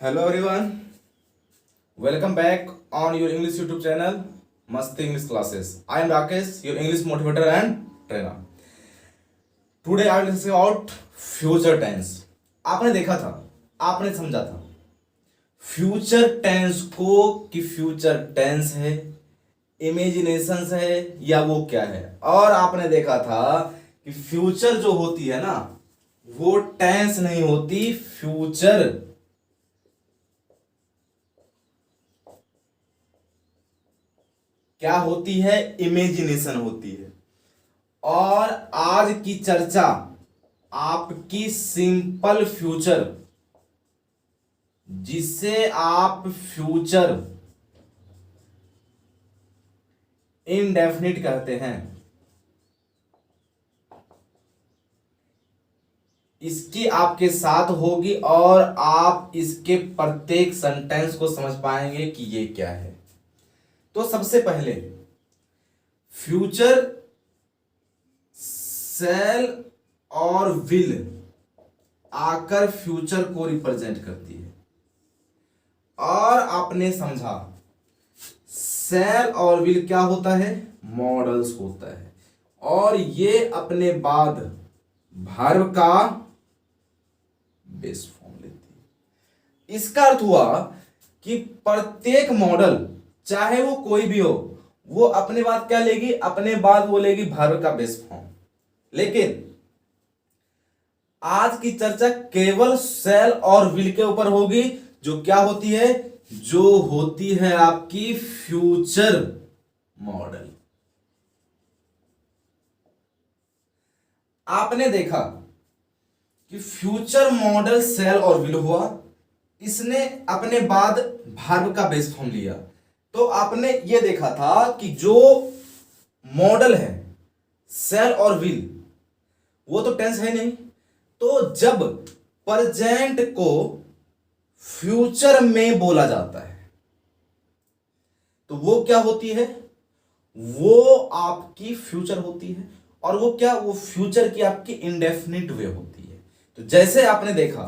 Hello everyone, welcome back on your English YouTube channel Masti English Classes. I am Rakesh, your English motivator and trainer. Today I will discuss about future tense. आपने देखा था, आपने समझा था future tense को कि future tense है, imaginations है या वो क्या है। और आपने देखा था कि फ्यूचर जो होती है ना वो टेंस नहीं होती, फ्यूचर क्या होती है, इमेजिनेशन होती है। और आज की चर्चा आपकी सिंपल फ्यूचर, जिसे आप फ्यूचर इनडेफिनिट कहते हैं, इसकी आपके साथ होगी और आप इसके प्रत्येक सेंटेंस को समझ पाएंगे कि ये क्या है। तो सबसे पहले फ्यूचर सेल और विल आकर फ्यूचर को रिप्रेजेंट करती है। और आपने समझा सेल और विल क्या होता है, मॉडल्स होता है। और ये अपने बाद वर्ब का बेस फॉर्म लेती है। इसका अर्थ हुआ कि प्रत्येक मॉडल चाहे वो कोई भी हो, वो अपने बाद क्या लेगी, अपने बाद वो लेगी वर्ब का बेस फॉर्म। लेकिन आज की चर्चा केवल सेल और विल के ऊपर होगी, जो क्या होती है, जो होती है आपकी फ्यूचर मॉडल। आपने देखा कि फ्यूचर मॉडल सेल और विल हुआ, इसने अपने बाद वर्ब का बेस फॉर्म लिया। तो आपने ये देखा था कि जो मॉडल है सेल और विल वो तो टेंस है नहीं। तो जब प्रेजेंट को फ्यूचर में बोला जाता है तो वो क्या होती है, वो आपकी फ्यूचर होती है। और वो क्या, वो फ्यूचर की आपकी इंडेफिनिट वे होती है। तो जैसे आपने देखा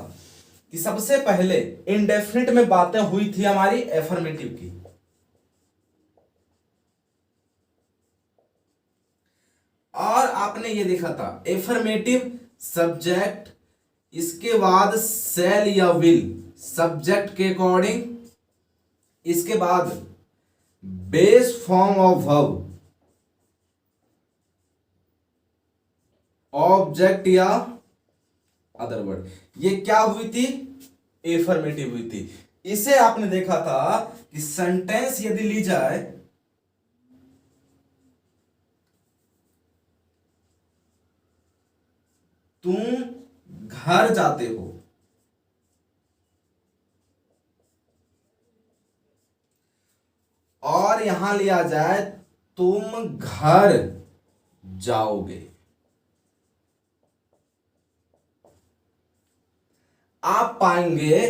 कि सबसे पहले इंडेफिनिट में बातें हुई थी हमारी एफर्मेटिव की। और आपने ये देखा था एफर्मेटिव सब्जेक्ट, इसके बाद सेल या विल सब्जेक्ट के अकॉर्डिंग, इसके बाद base form of verb object या अदर वर्ड। ये क्या हुई थी, एफर्मेटिव हुई थी। इसे आपने देखा था कि सेंटेंस यदि ली जाए तुम घर जाते हो, और यहां लिया जाए तुम घर जाओगे, आप पाएंगे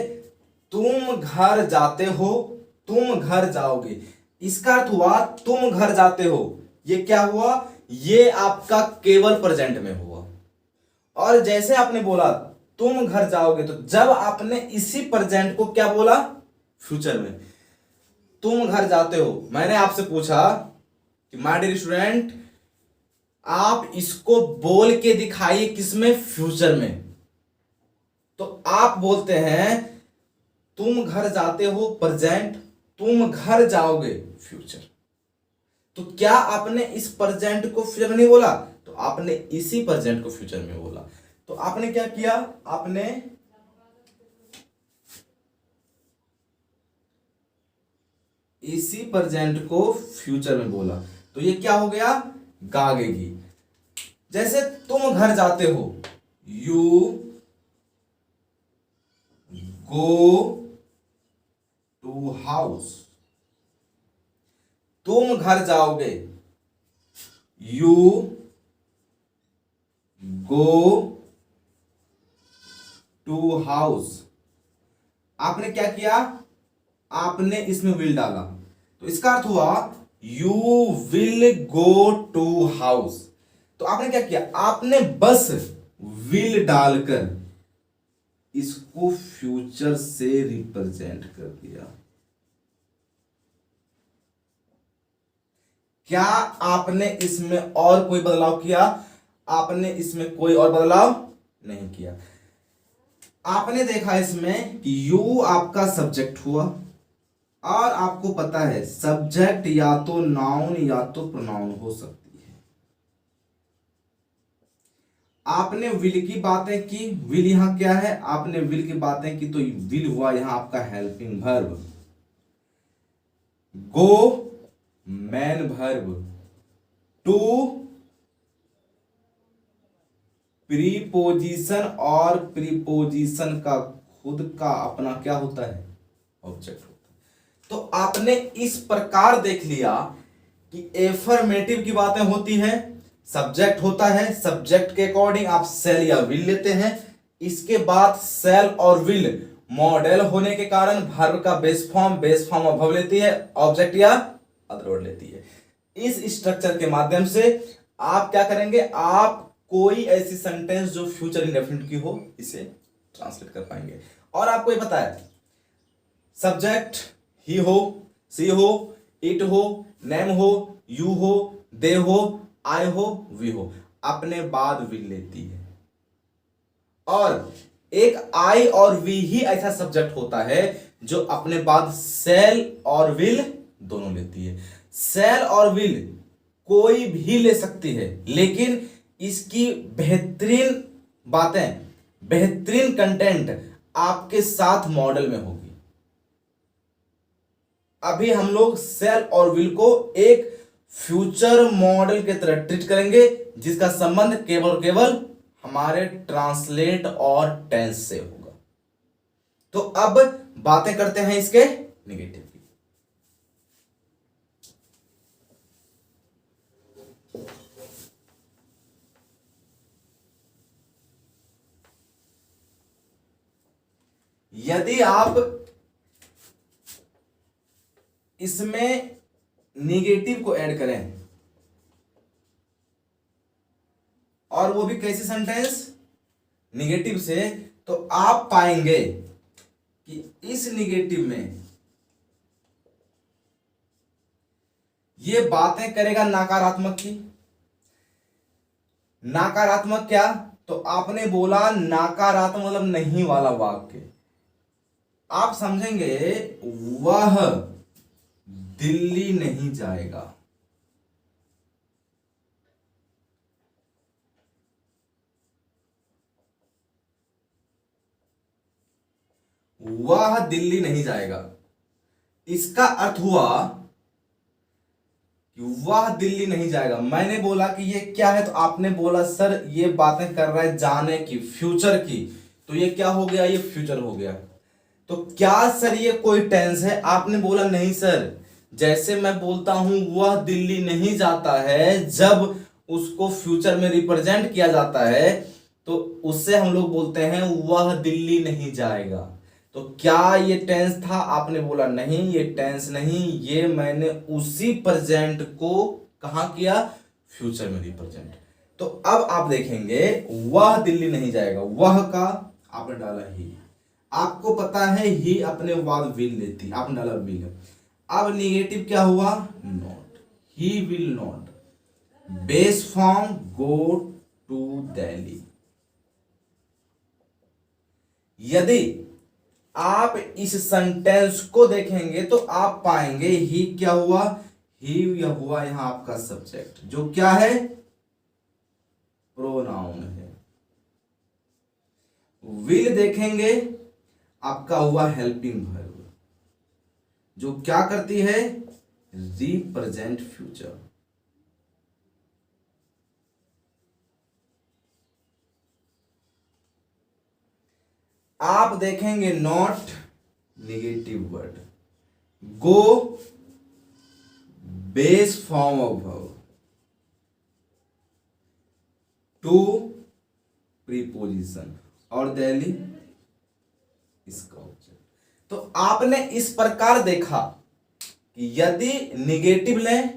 तुम घर जाते हो, तुम घर जाओगे। इसका अर्थ हुआ तुम घर जाते हो, ये क्या हुआ, ये आपका केवल प्रेजेंट में हुआ। और जैसे आपने बोला तुम घर जाओगे, तो जब आपने इसी प्रेजेंट को क्या बोला, फ्यूचर में तुम घर जाते हो, मैंने आपसे पूछा कि माय डियर स्टूडेंट आप इसको बोल के दिखाइए किसमें, फ्यूचर में। तो आप बोलते हैं तुम घर जाते हो प्रेजेंट, तुम घर जाओगे फ्यूचर। तो क्या आपने इस प्रेजेंट को फ्यूचर में नहीं बोला, तो आपने इसी प्रेजेंट को फ्यूचर में बोला। तो आपने क्या किया, आपने इसी प्रेजेंट को फ्यूचर में बोला। तो ये क्या हो गया, गागेगी। जैसे तुम घर जाते हो, यू गो टू हाउस, तुम घर जाओगे, यू गो टू हाउस। आपने क्या किया, आपने इसमें विल डाला, तो इसका अर्थ हुआ you will go to house. तो आपने क्या किया, आपने बस विल डालकर इसको फ्यूचर से रिप्रेजेंट कर दिया। क्या आपने इसमें और कोई बदलाव किया? आपने इसमें कोई और बदलाव नहीं किया। आपने देखा इसमें कि यू आपका सब्जेक्ट हुआ, और आपको पता है सब्जेक्ट या तो नाउन या तो प्रोनाउन हो सकती है। आपने विल की बातें की, विल यहां क्या है? आपने विल की बातें की तो विल हुआ यहां आपका helping verb. Go main verb, to preposition, और प्रीपोजिशन का खुद का अपना क्या होता है? ऑब्जेक्ट होता है। तो आपने इस प्रकार देख लिया कि एफर्मेटिव की बातें होती है, सब्जेक्ट होता है, सब्जेक्ट के अकॉर्डिंग आप सेल या विल लेते हैं, इसके बाद सेल और विल मॉडल होने के कारण वर्ब का बेस फॉर्म ऑफ वर्ब लेती है, ऑब्जेक्ट या अदर वर्ड लेती है। इस स्ट्रक्चर के माध्यम से आप क्या करेंगे? आप कोई ऐसी सेंटेंस जो फ्यूचर इंडेफिनिट की हो इसे ट्रांसलेट कर पाएंगे। और आपको ये पता है सब्जेक्ट ही हो, सी हो, इट हो, नेम हो, यू हो, दे हो, आई हो, वी हो, अपने बाद विल लेती है। और एक आई और वी ही ऐसा सब्जेक्ट होता है जो अपने बाद सेल और विल दोनों लेती है। सेल और विल कोई भी ले सकती है, लेकिन इसकी बेहतरीन बातें, बेहतरीन कंटेंट आपके साथ मॉडल में होगी। अभी हम लोग सेल और विल को एक फ्यूचर मॉडल की तरह ट्रीट करेंगे, जिसका संबंध केवल और केवल हमारे ट्रांसलेट और टेंस से होगा। तो अब बातें करते हैं इसके नेगेटिव की। यदि आप इसमें निगेटिव को ऐड करें, और वो भी कैसी सेंटेंस? निगेटिव से, तो आप पाएंगे कि इस निगेटिव में ये बातें करेगा नकारात्मक की। नकारात्मक क्या? तो आपने बोला नकारात्मक मतलब नहीं वाला वाक्य। आप समझेंगे वह दिल्ली नहीं जाएगा। वह दिल्ली नहीं जाएगा, इसका अर्थ हुआ कि वह दिल्ली नहीं जाएगा। मैंने बोला कि ये क्या है, तो आपने बोला सर ये बातें कर रहा है जाने की, फ्यूचर की, तो ये क्या हो गया? ये फ्यूचर हो गया। तो क्या सर ये कोई टेंस है? आपने बोला नहीं सर, जैसे मैं बोलता हूं वह दिल्ली नहीं जाता है, जब उसको फ्यूचर में रिप्रेजेंट किया जाता है तो उससे हम लोग बोलते हैं वह दिल्ली नहीं जाएगा। तो क्या ये टेंस था? आपने बोला नहीं, ये टेंस नहीं, ये मैंने उसी प्रेजेंट को कहां किया? फ्यूचर में रिप्रेजेंट। तो अब आप देखेंगे वह दिल्ली नहीं जाएगा, वह का आपने डाला ही, आपको पता है ही अपने बाद विल लेती, आपने डाला विल। अब निगेटिव क्या हुआ? Not, he will not, base form go to Delhi. यदि आप इस सेंटेंस को देखेंगे तो आप पाएंगे ही क्या हुआ? ही या हुआ यहां आपका सब्जेक्ट, जो क्या है? प्रोनाउन है। विल देखेंगे आपका हुआ हेल्पिंग वर्ब, जो क्या करती है? Represent future. आप देखेंगे not, negative word, go base form of verb, to preposition, और दिल्ली इसका ऑब्जेक्ट। तो आपने इस प्रकार देखा कि यदि निगेटिव लें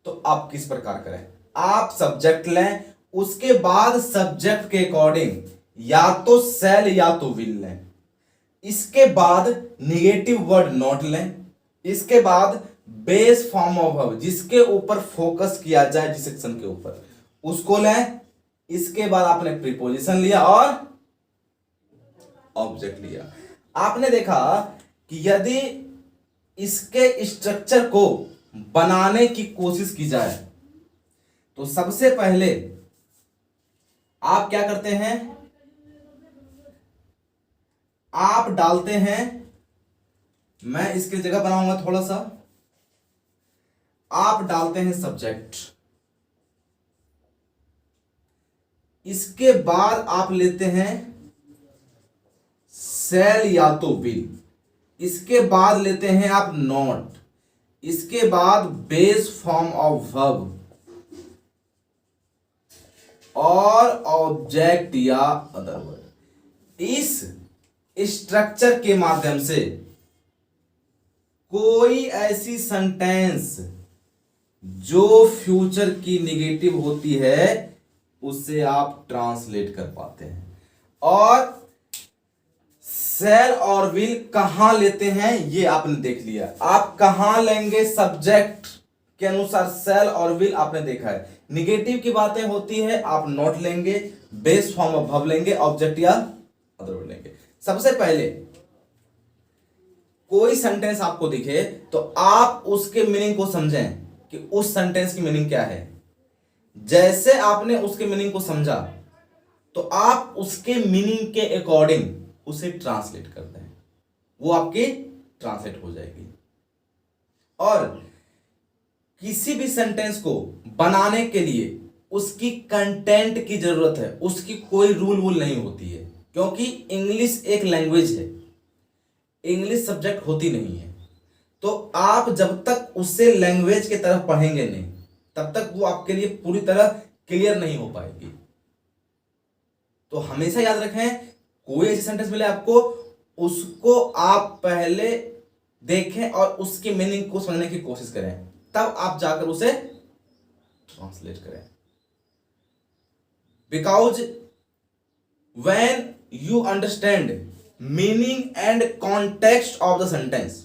तो आप किस प्रकार करें? आप सब्जेक्ट लें, उसके बाद सब्जेक्ट के अकॉर्डिंग या तो शैल या तो विल लें, इसके बाद निगेटिव वर्ड नॉट लें, इसके बाद बेस फॉर्म ऑफ वर्ब जिसके ऊपर फोकस किया जाए जिस सेक्शन के ऊपर उसको लें, इसके बाद आपने प्रीपोजिशन लिया और ऑब्जेक्ट लिया। आपने देखा कि यदि इसके स्ट्रक्चर को बनाने की कोशिश की जाए तो सबसे पहले आप क्या करते हैं, आप डालते हैं, मैं इसकी जगह बनाऊंगा थोड़ा सा, आप डालते हैं सब्जेक्ट, इसके बाद आप लेते हैं शैल या तो विल, इसके बाद लेते हैं आप नॉट, इसके बाद बेस फॉर्म ऑफ वर्ब और ऑब्जेक्ट या अदर वर्ड। इस स्ट्रक्चर के माध्यम से कोई ऐसी सेंटेंस जो फ्यूचर की निगेटिव होती है उससे आप ट्रांसलेट कर पाते हैं। और शैल और विल कहां लेते हैं ये आपने देख लिया, आप कहां लेंगे सब्जेक्ट के अनुसार शैल और विल आपने देखा है। निगेटिव की बातें होती है आप नॉट लेंगे, बेस फॉर्म ऑफ वर्ब लेंगे, ऑब्जेक्ट या अदर वर्ड लेंगे। सबसे पहले कोई सेंटेंस आपको दिखे तो आप उसके मीनिंग को समझें कि उस सेंटेंस की मीनिंग क्या है। जैसे आपने उसके मीनिंग को समझा तो आप उसके मीनिंग के अकॉर्डिंग उसे ट्रांसलेट करते हैं, वो आपकी ट्रांसलेट हो जाएगी। और किसी भी सेंटेंस को बनाने के लिए उसकी कंटेंट की जरूरत है, उसकी कोई रूल नहीं होती है, क्योंकि इंग्लिश एक लैंग्वेज है, इंग्लिश सब्जेक्ट होती नहीं है। तो आप जब तक उससे लैंग्वेज की तरह पढ़ेंगे नहीं तब तक वो आपके लिए पूरी तरह क्लियर नहीं हो पाएगी। तो हमेशा याद रखें, कोई ऐसी सेंटेंस मिले आपको, उसको आप पहले देखें और उसकी मीनिंग को समझने की कोशिश करें, तब आप जाकर उसे ट्रांसलेट करें। Because when you understand meaning and context of the sentence,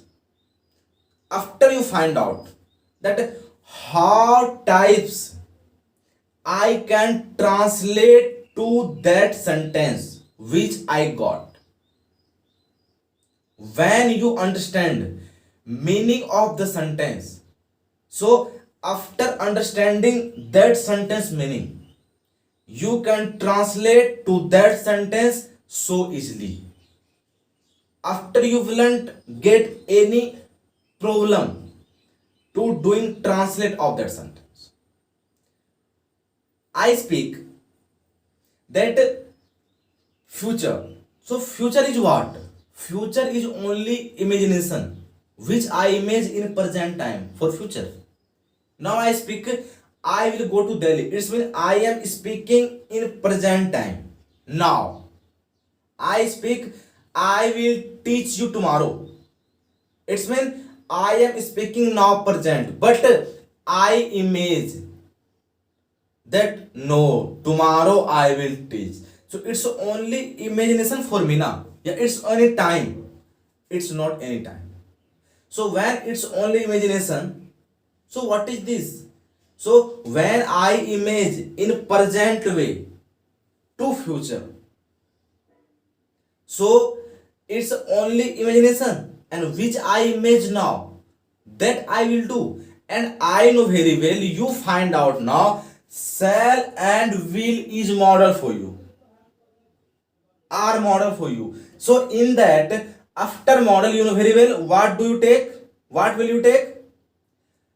after you find out that how types I can translate to that sentence which I got, when you understand meaning of the sentence, so after understanding that sentence meaning you can translate to that sentence so easily. After you won't get any problem to doing translate of that sentence. I speak that future. So future is what? Future is only imagination which I image in present time for future. Now I speak, I will go to Delhi. It's mean I am speaking in present time. Now I speak, I will teach you tomorrow. It's mean I am speaking now present, but I image that no, tomorrow I will teach. So it's only imagination for me now. Yeah, it's only time. It's not any time. So when it's only imagination, so what is this? So when I image in present way to future, so it's only imagination, and which I image now that I will do. And I know very well, you find out now, shall and will is model for you, are model for you. So in that, after model, you know very well, what do you take? What will you take?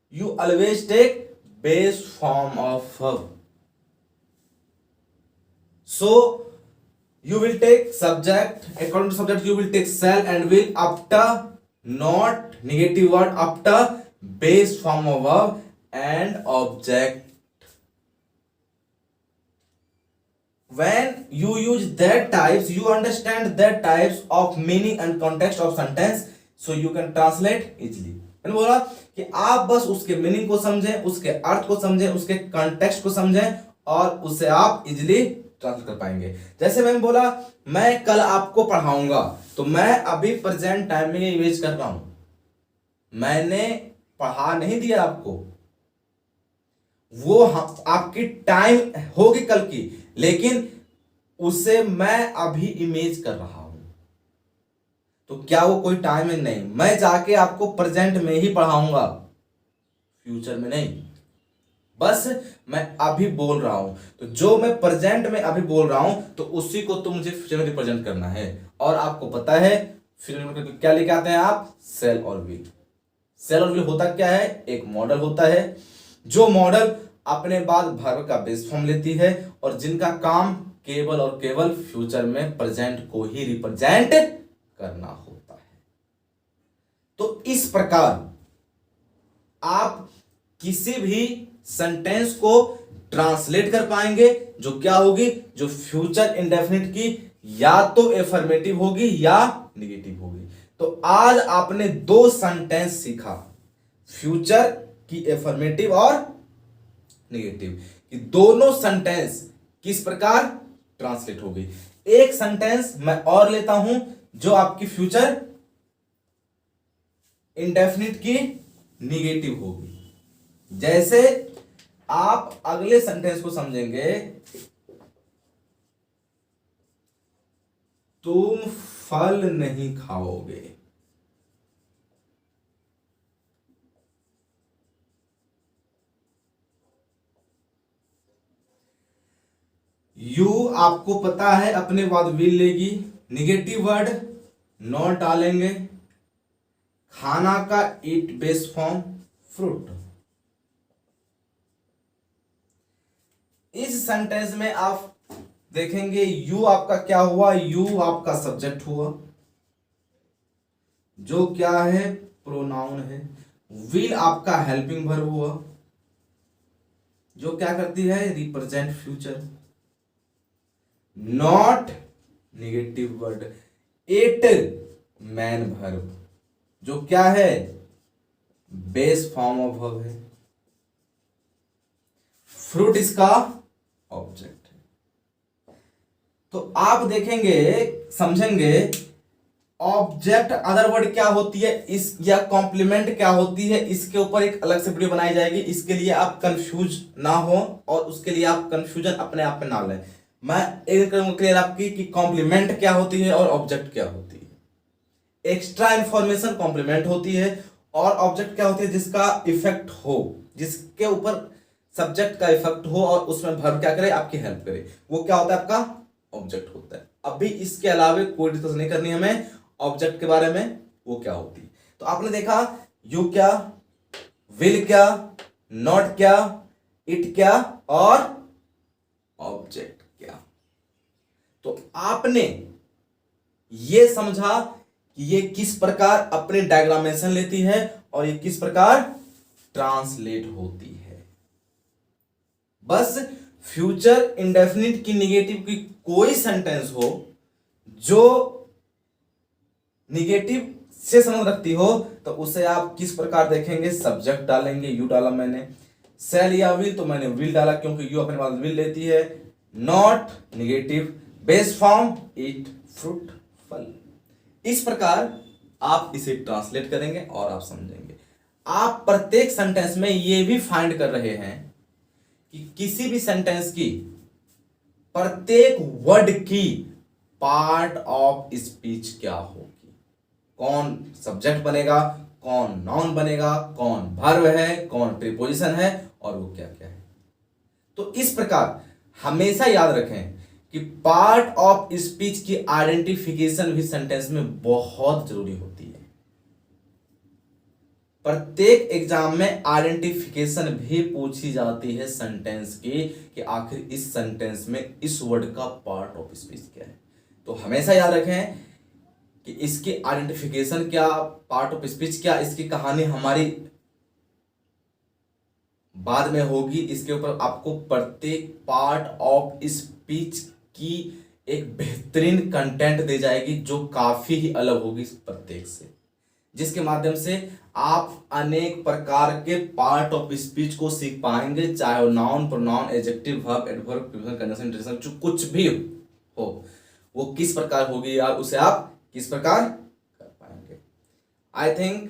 You always take base form of verb. So you will take subject, according to subject you will take shall and will, after not negative word, after base form of verb and object. When you use that types, you understand that types of meaning and context of sentence, so you can translate easily. मैंने बोला कि आप बस उसके meaning को समझें, उसके अर्थ को समझें, उसके कॉन्टेक्स्ट को समझें और उसे आप इजीली ट्रांसलेट कर पाएंगे। जैसे मैंने बोला मैं कल आपको पढ़ाऊंगा, तो मैं अभी प्रेजेंट टाइम में यूज कर रहा हूं, मैंने पढ़ा नहीं दिया आपको, वो आपकी टाइम होगी कल की, लेकिन उसे मैं अभी इमेज कर रहा हूं। तो क्या वो कोई टाइम है? नहीं, मैं जाके आपको प्रेजेंट में ही पढ़ाऊंगा, फ्यूचर में नहीं। बस मैं अभी बोल रहा हूं, तो जो मैं प्रेजेंट में अभी बोल रहा हूं तो उसी को तो मुझे फ्यूचर में रिप्रेजेंट करना है। और आपको पता है फ्यूचर में क्या लेके आते हैं आप? सेल और विल। सेल और विल होता क्या है? एक मॉडल होता है, जो मॉडल अपने बाद वर्ब का बेस फॉर्म लेती है और जिनका काम केवल और केवल फ्यूचर में प्रेजेंट को ही रिप्रेजेंट करना होता है। तो इस प्रकार आप किसी भी सेंटेंस को ट्रांसलेट कर पाएंगे, जो क्या होगी, जो फ्यूचर इंडेफिनिट की या तो एफर्मेटिव होगी या निगेटिव होगी। तो आज आपने दो सेंटेंस सीखा, फ्यूचर की एफर्मेटिव और निगेटिव, कि दोनों सेंटेंस किस प्रकार ट्रांसलेट होगी। एक सेंटेंस मैं और लेता हूं जो आपकी फ्यूचर इंडेफिनिट की निगेटिव होगी। जैसे आप अगले सेंटेंस को समझेंगे, तुम फल नहीं खाओगे। यू आपको पता है अपने बाद विल लेगी, निगेटिव वर्ड नॉट डालेंगे, खाना का इट बेस फॉर्म फ्रूट। इस सेंटेंस में आप देखेंगे यू आपका क्या हुआ, यू आपका सब्जेक्ट हुआ, जो क्या है प्रोनाउन है। विल आपका हेल्पिंग वर्ब हुआ, जो क्या करती है represent future. Not negative word, it man verb, जो क्या है बेस फॉर्म ऑफ वर्ब है। फ्रूट इसका ऑब्जेक्ट है। तो आप देखेंगे समझेंगे ऑब्जेक्ट अदर वर्ड क्या होती है इस, या कॉम्प्लीमेंट क्या होती है, इसके ऊपर एक अलग से वीडियो बनाई जाएगी। इसके लिए आप कंफ्यूज ना हो और उसके लिए आप कंफ्यूजन अपने आप में ना लें। मैं एक करूंगा क्लियर आपकी कि कॉम्प्लीमेंट क्या होती है और ऑब्जेक्ट क्या होती है। एक्स्ट्रा इंफॉर्मेशन कॉम्प्लीमेंट होती है और ऑब्जेक्ट क्या होती है जिसका इफेक्ट हो, जिसके ऊपर सब्जेक्ट का इफेक्ट हो और उसमें वर्ब क्या करे आपकी हेल्प करे, वो क्या होता है आपका ऑब्जेक्ट होता है। अभी इसके अलावा कोई डिस्कस नहीं करनी हमें ऑब्जेक्ट के बारे में, वो क्या होती है। तो आपने देखा यू क्या, विल क्या, नॉट क्या, इट क्या और ऑब्जेक्ट क्या। तो आपने ये समझा कि ये किस प्रकार अपने डायग्रामेशन लेती है और ये किस प्रकार ट्रांसलेट होती है। बस फ्यूचर इंडेफिनिट की निगेटिव की कोई सेंटेंस हो जो निगेटिव से संबंध रखती हो तो उसे आप किस प्रकार देखेंगे, सब्जेक्ट डालेंगे, यू डाला मैंने, सेल या विल तो मैंने विल डाला क्योंकि यू अपने बाद विल लेती है, not negative, base form it, fruit फल। इस प्रकार आप इसे ट्रांसलेट करेंगे और आप समझेंगे। आप प्रत्येक सेंटेंस में यह भी फाइंड कर रहे हैं कि किसी भी सेंटेंस की प्रत्येक वर्ड की पार्ट ऑफ स्पीच क्या होगी, कौन सब्जेक्ट बनेगा, कौन नाउन बनेगा, कौन वर्ब है, कौन प्रीपोजिशन है और वो क्या क्या है। तो इस प्रकार हमेशा याद रखें कि पार्ट ऑफ स्पीच की आइडेंटिफिकेशन भी सेंटेंस में बहुत जरूरी होती है। प्रत्येक एग्जाम में आइडेंटिफिकेशन भी पूछी जाती है सेंटेंस की कि आखिर इस सेंटेंस में इस वर्ड का पार्ट ऑफ स्पीच क्या है। तो हमेशा याद रखें कि इसकी आइडेंटिफिकेशन क्या, पार्ट ऑफ स्पीच क्या, इसकी कहानी हमारी बाद में होगी। इसके ऊपर आपको प्रत्येक पार्ट ऑफ स्पीच की एक बेहतरीन कंटेंट दी जाएगी जो काफी ही अलग होगी प्रत्येक से। जिसके माध्यम से आप अनेक प्रकार के पार्ट ऑफ स्पीच को सीख पाएंगे, चाहे वो noun, pronoun, adjective, verb, adverb, preposition, conjunction, interaction, जो कुछ भी हो वो किस प्रकार होगी और उसे आप किस प्रकार कर पाएंगे। आई थिंक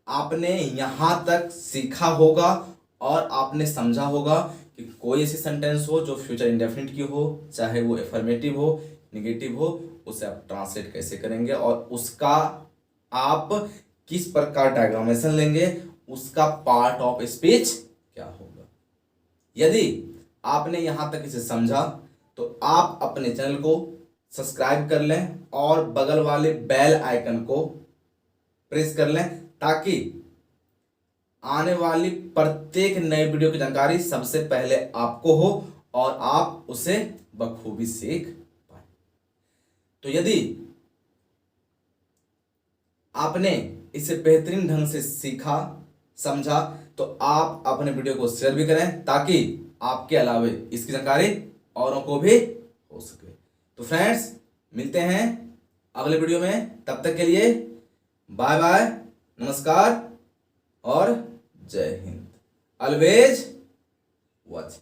आपने यहां तक सीखा होगा और आपने समझा होगा कि कोई ऐसी सेंटेंस हो जो फ्यूचर इंडेफिनिट की हो, चाहे वो एफर्मेटिव हो, नेगेटिव हो, उसे आप ट्रांसलेट कैसे करेंगे और उसका आप किस प्रकार डायग्रामेशन लेंगे, उसका पार्ट ऑफ स्पीच क्या होगा। यदि आपने यहां तक इसे समझा तो आप अपने चैनल को सब्सक्राइब कर लें और बगल वाले बेल आइकन को प्रेस कर लें ताकि आने वाली प्रत्येक नई वीडियो की जानकारी सबसे पहले आपको हो और आप उसे बखूबी सीख पाए। तो यदि आपने इसे बेहतरीन ढंग से सीखा, समझा, तो आप अपने वीडियो को शेयर भी करें ताकि आपके अलावे इसकी जानकारी औरों को भी हो सके। तो फ्रेंड्स, मिलते हैं अगले वीडियो में, तब तक के लिए बाय बाय, नमस्कार और जय हिंद। Always watch.